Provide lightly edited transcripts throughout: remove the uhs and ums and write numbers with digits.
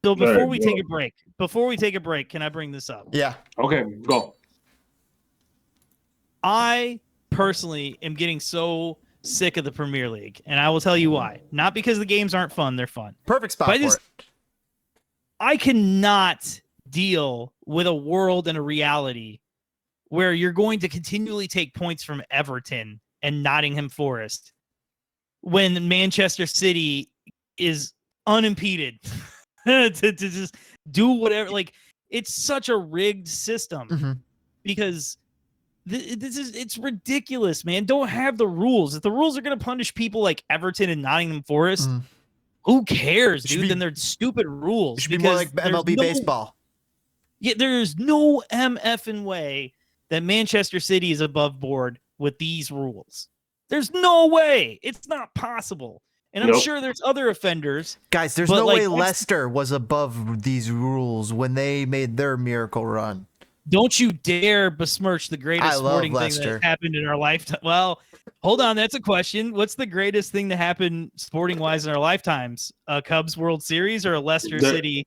So before we take a break, can I bring this up? Yeah. Okay, go. I personally am getting so sick of the Premier League, and I will tell you why. Not because the games aren't fun; they're fun. Perfect spot for it. I cannot deal with a world and a reality where you're going to continually take points from Everton and Nottingham Forest when Manchester City is unimpeded to just do whatever. Like, it's such a rigged system because it's ridiculous, man. Don't have the rules. If the rules are going to punish people like Everton and Nottingham Forest, who cares, dude? Then they're stupid rules. It should be more like MLB baseball. Yeah, there's no MFing way that Manchester City is above board with these rules. There's no way. It's not possible. And I'm sure there's other offenders. Guys, there's no way Leicester was above these rules when they made their miracle run. Don't you dare besmirch the greatest sporting thing that happened in our lifetime. Well, hold on. That's a question. What's the greatest thing to happen sporting-wise in our lifetimes? A Cubs World Series or a Leicester City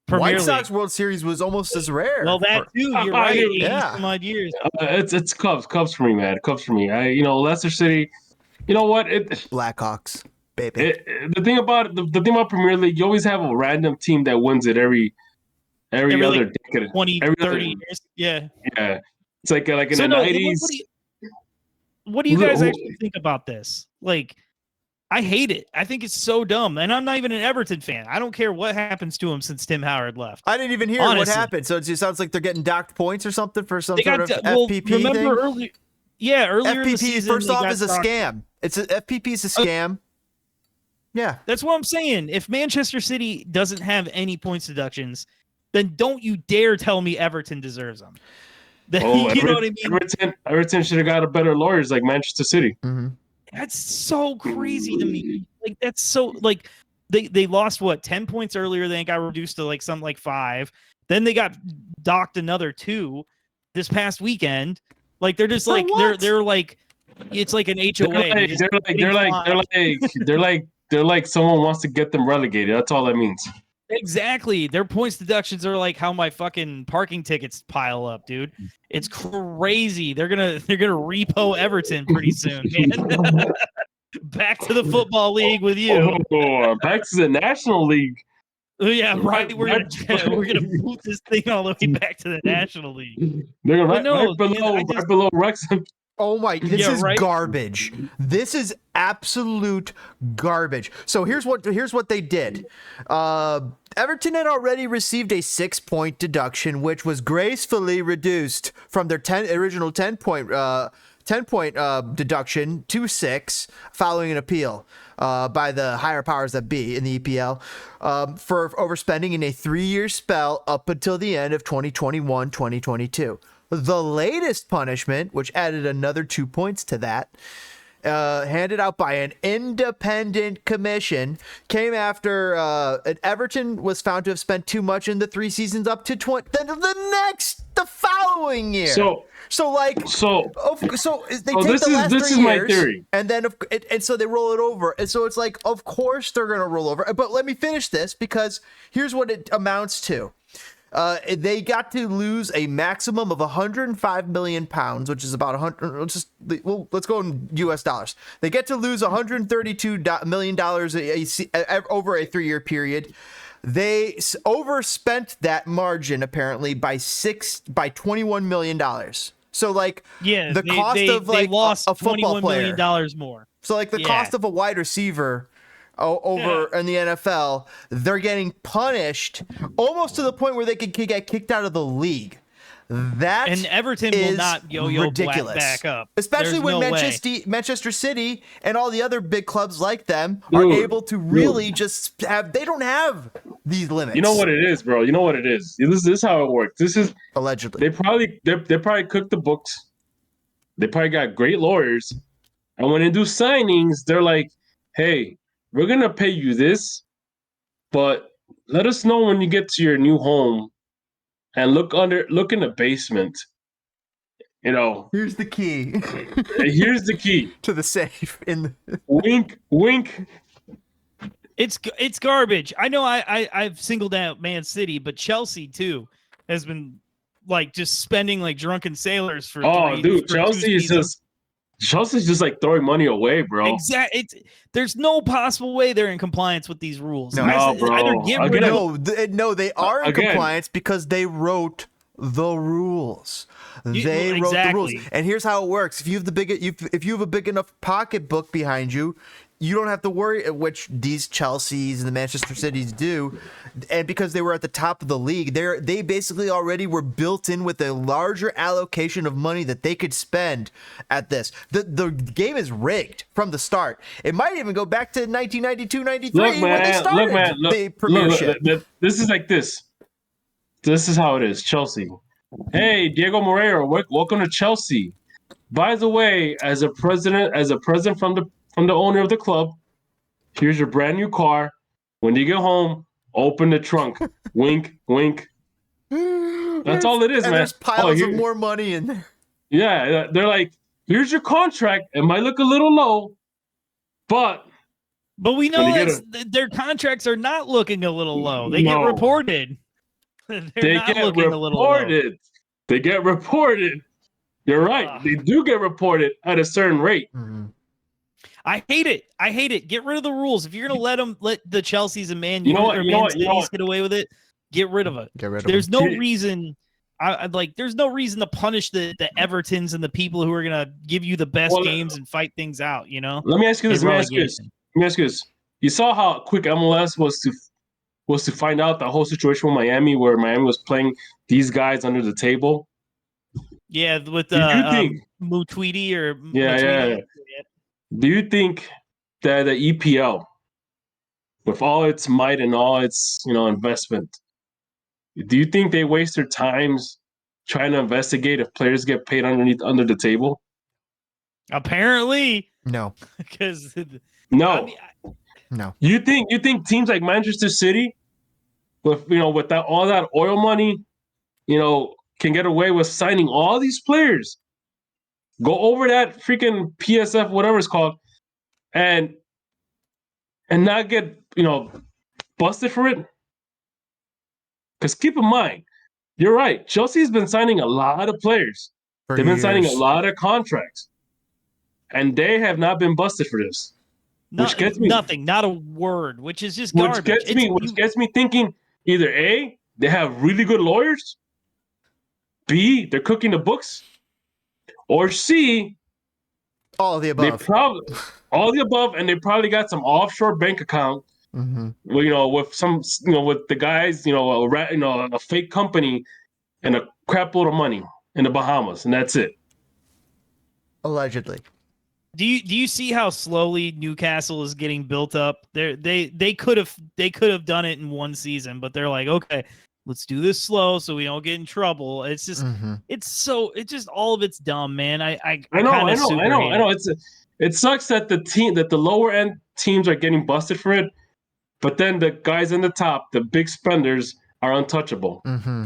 Premier League? White Sox World Series was almost as rare. Well, that too. You're right. 80-some-odd years. It's Cubs. Cubs for me, man. Cubs for me. Leicester City. You know what? Blackhawks, baby. The thing about Premier League, you always have a random team that wins it every other decade. 20, 30 years. Yeah. Yeah. It's like in the 90s. What do you guys actually think about this? Like, I hate it. I think it's so dumb. And I'm not even an Everton fan. I don't care what happens to him since Tim Howard left. I didn't even hear what happened. So it just sounds like they're getting docked points or something for some sort of FPP remember thing? Earlier in the FPP, season, first off, is a scam. FPP is a scam. Yeah. That's what I'm saying. If Manchester City doesn't have any points deductions, then don't you dare tell me Everton deserves them. You know what I mean? Everton should have got a better lawyers like Manchester City. That's so crazy to me. Like, that's so, like, they lost 10 points earlier. Then it got reduced to something like 5. Then they got docked another 2 this past weekend. Like, they're just they're like, it's like an HOA. They're like someone wants to get them relegated. That's all that means. Exactly. Their points deductions are like how my fucking parking tickets pile up, dude. It's crazy. They're gonna repo Everton pretty soon, man. Back to the football league with you. Back to the National League. Yeah, right. We're gonna boot this thing all the way back to the National League. They're right below Wrexham. Oh my! This is garbage. This is absolute garbage. So here's what they did. Everton had already received a 6-point deduction, which was gracefully reduced from their original 10-point deduction to 6 following an appeal by the higher powers that be in the EPL for overspending in a 3-year spell up until the end of 2021-2022. The latest punishment, which added another 2 points to that, handed out by an independent commission, came after Everton was found to have spent too much in the 3 seasons up to the following year. So they take the last 3 years, my theory. And then and so they roll it over, and so it's like, of course they're gonna roll over. But let me finish this, because here's what it amounts to. They got to lose a maximum of 105 million pounds, which is about 100. Let's go in U.S. dollars. They get to lose 132 million dollars over a 3-year period. They overspent that margin apparently by $21 million. So the cost of they lost a football player, $21 million more. So the cost of a wide receiver over in the NFL, they're getting punished almost to the point where they could get kicked out of the league. That and Everton will not yo-yo ridiculous. Back up, especially when Manchester City and all the other big clubs like them are able to really just have. They don't have these limits. You know what it is, bro. You know what it is. This is how it works. This is allegedly. They probably cooked the books. They probably got great lawyers, and when they do signings, they're like, "Hey, we're gonna pay you this, but let us know when you get to your new home, and look in the basement. Here's the key. Here's the key to the safe. Wink, wink. It's garbage. I know I've singled out Man City, but Chelsea too has been like just spending like drunken sailors for Oh, dude, for 2 seasons. Chelsea's just like throwing money away, bro. There's no possible way they're in compliance with these rules. No. No, bro. Either get rid of No, they are in Again. compliance because they wrote the rules. They wrote the exactly. rules. And here's how it works. If you have a big enough pocketbook behind you, you don't have to worry, which these Chelseas and the Manchester Cities do. And because they were at the top of the league, they basically already were built in with a larger allocation of money that they could spend at this. The game is rigged from the start. It might even go back to 1992-93 when they started the Premiership. Look, this is like this. This is how it is, Chelsea. Hey, Diego Moreira, welcome to Chelsea. By the way, as a president from the owner of the club, here's your brand new car. When you get home, open the trunk. Wink, wink. That's all it is, man. There's piles of more money in there. Yeah, they're like, here's your contract. It might look a little low, but we know their contracts are not looking a little low. They get reported. They get reported. You're right. They do get reported at a certain rate. Mm-hmm. I hate it. Get rid of the rules. If you're gonna let the Chelseas and Man Cities get away with it, get rid of it. There's no reason. There's no reason to punish the Evertons and the people who are gonna give you the best games and fight things out. You know. Let me ask you this. You saw how quick MLS was to find out the whole situation with Miami, where Miami was playing these guys under the table. Yeah, with Mutweedy or yeah. Do you think that the EPL, with all its might and all its investment, do you think they waste their times trying to investigate if players get paid under the table? Apparently, no. Because no. You think teams like Manchester City, with all that oil money, can get away with signing all these players? Go over that freaking PSF, whatever it's called, and not get busted for it. Because keep in mind, you're right. Chelsea's been signing a lot of players. They've been signing a lot of contracts, and they have not been busted for this. Which gets me nothing, not a word. Which is just garbage. Which gets me thinking: either A, they have really good lawyers. B, they're cooking the books. Or C, all of the above. All the above, and they probably got some offshore bank account. Mm-hmm. With some, with the guys, a fake company and a crap load of money in the Bahamas, and that's it. Allegedly. Do you see how slowly Newcastle is getting built up? They could have done it in one season, but they're like, okay, let's do this slow so we don't get in trouble. It's just it's just all of it's dumb, man. I know. It sucks that the lower end teams are getting busted for it, but then the guys in the top, the big spenders, are untouchable. Mm-hmm.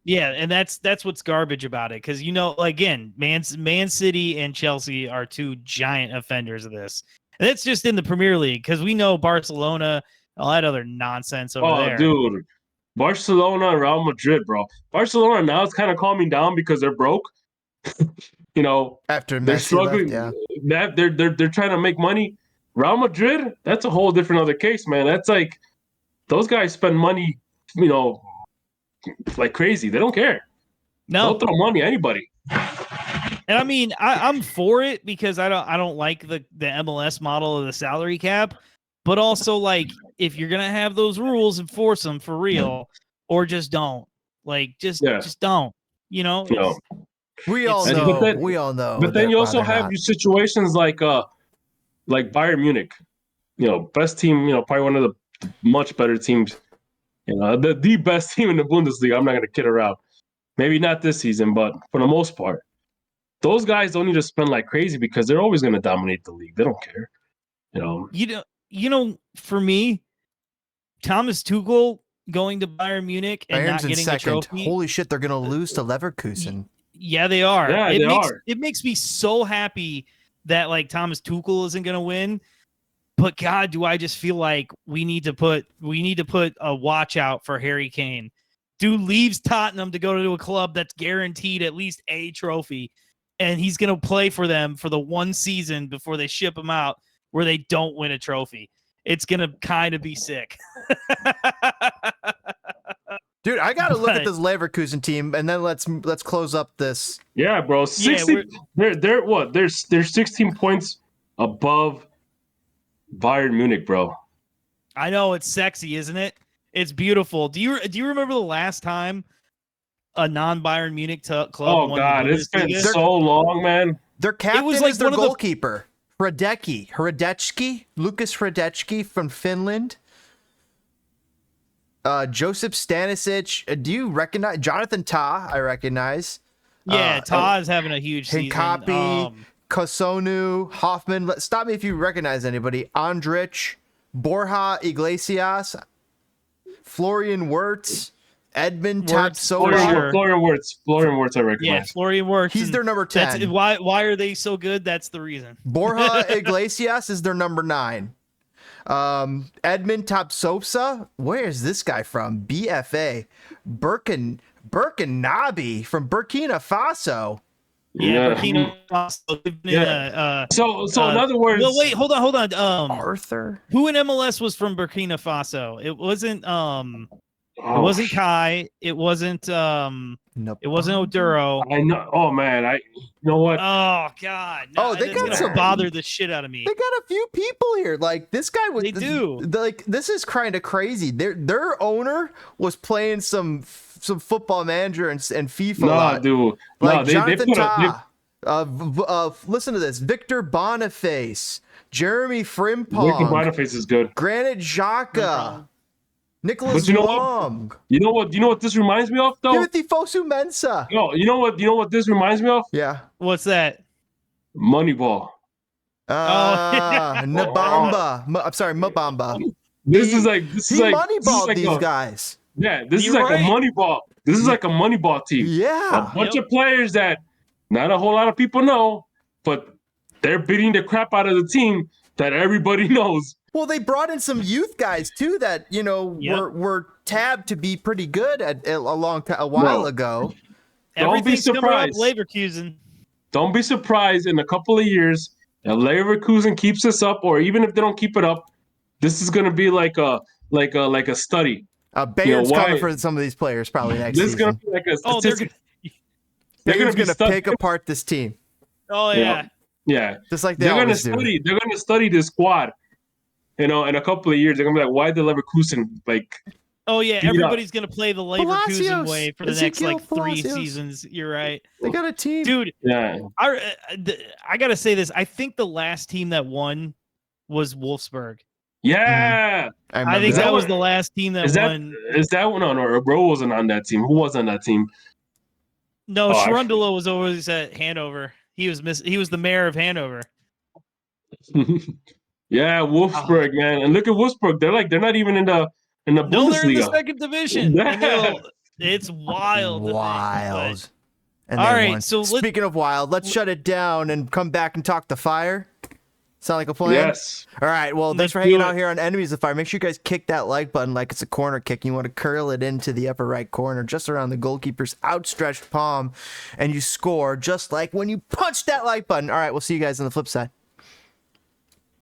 Yeah, and that's what's garbage about it, because again, Man City and Chelsea are two giant offenders of this, and it's just in the Premier League, because we know Barcelona, all that other nonsense over there. Oh, dude. Barcelona and Real Madrid, bro. Barcelona now is kind of calming down because they're broke. After they're Messi struggling. Left, They're trying to make money. Real Madrid, that's a whole different other case, man. That's like those guys spend money, like crazy. They don't care. No, they'll throw money at anybody. And I mean, I'm for it because I don't like the MLS model of the salary cap. But also, like, if you're gonna have those rules, enforce them for real, or just don't. Like, just don't. We all know. We all know. But then you also have your situations like Bayern Munich. Best team. Probably one of the much better teams. The best team in the Bundesliga. I'm not gonna kid around. Maybe not this season, but for the most part, those guys don't need to spend like crazy because they're always gonna dominate the league. They don't care. For me, Thomas Tuchel going to Bayern Munich and Bayern's not getting a trophy. Holy shit, they're going to lose to Leverkusen. Yeah, they are. Yeah, It makes me so happy that Thomas Tuchel isn't going to win. But God, do I just feel like we need to put a watch out for Harry Kane. Dude leaves Tottenham to go to a club that's guaranteed at least a trophy, and he's going to play for them for the one season before they ship him out where they don't win a trophy. It's going to kind of be sick. Dude, I got to look at this Leverkusen team, and then let's close up this. Yeah, bro. 60. They're what? They're 16 points above Bayern Munich, bro. I know, it's sexy, isn't it? It's beautiful. Do you remember the last time a non-Bayern Munich club Oh won God, the it's been Bundesliga? so long, man. Their captain was like is their one of the- goalkeeper, Hradecki, Lucas Hradecki from Finland. Joseph Stanisic. Do you recognize Jonathan Tah? I recognize. Yeah, Ta is having a huge season. Hincapi, Kosonu, Hoffman. Stop me if you recognize anybody. Andrich, Borja Iglesias, Florian Wirtz, Edmund Tapsoba. Florian Wirtz, I recognize. Yeah, Florian Wirtz. He's their number 10. That's, why are they so good? That's the reason. Borja Iglesias is their number 9. Edmund Tapsoba. Where is this guy from? BFA. Burkinabe from Burkina Faso. Yeah, Burkina Faso. Yeah. So in other words, well, wait, hold on. Arthur. Who in MLS was from Burkina Faso? It wasn't oh, it wasn't Kai. It wasn't Nope. it wasn't Oduro. I know. Oh man, you know what? Oh God. Oh, they that's got gonna some- bother the shit out of me. They got a few people here. Like this guy was. They do. Like this is kind of crazy. Their owner was playing some football manager and FIFA. a No, lot. dude. Like No, they Jonathan put Tah. Listen to this: Victor Boniface, Jeremy Nick Frimpong, Boniface is good. Granit Xhaka, Nicholas But you know what? Long, You know what this reminds me of though? Timothy Fosu Mensah. No, you know what this reminds me of? Yeah. What's that? Moneyball. Nabamba. I'm sorry, Mabamba. This is He like moneyballed these a, guys. Yeah, this is You're like right. a Moneyball. This is like a Moneyball team. Yeah. A bunch of players that not a whole lot of people know, but they're beating the crap out of the team that everybody knows. Well, they brought in some youth guys too that Yep. were tabbed to be pretty good a while No. ago. Don't be Everything's coming up surprised. Leverkusen. Don't be surprised in a couple of years if Leverkusen keeps this up, or even if they don't keep it up, this is going to be like a study. Bayern's why- coming for some of these players probably next This is going season. to be like a Oh, they're statistic. They're Bayern's going going to to pick apart this team Oh yeah. Yeah, just like they they're going to always do. study. They're going to study this squad. In a couple of years, they're going to be like, why did Leverkusen like? Oh yeah. Beat up. Everybody's gonna play the Leverkusen Palacios. way for the Ezekiel next like 3 Palacios. seasons. You're right, They got a team. dude. Yeah, I gotta say this. I think the last team that won was Wolfsburg. yeah. I remember think that that. was the last team that Is that won. one on? Or Bro wasn't on that team. Who was on that team? No, Oh, I- Shrundolo was always at Hanover. He was the mayor of Hanover. Yeah, Wolfsburg, man. And look at Wolfsburg. They're not even in the No, they're in the Bundesliga. second division. Yeah. And it's wild. to think, Wild. And All they right, won. so let's- speaking of wild, let's shut it down and come back and talk the fire. Sound like a plan? Yes. All right. Well, thanks Let's for hanging do out it. here on Enemies of Fire. Make sure you guys kick that like button like it's a corner kick. You want to curl it into the upper right corner, just around the goalkeeper's outstretched palm, and you score just like when you punch that like button. All right. We'll see you guys on the flip side.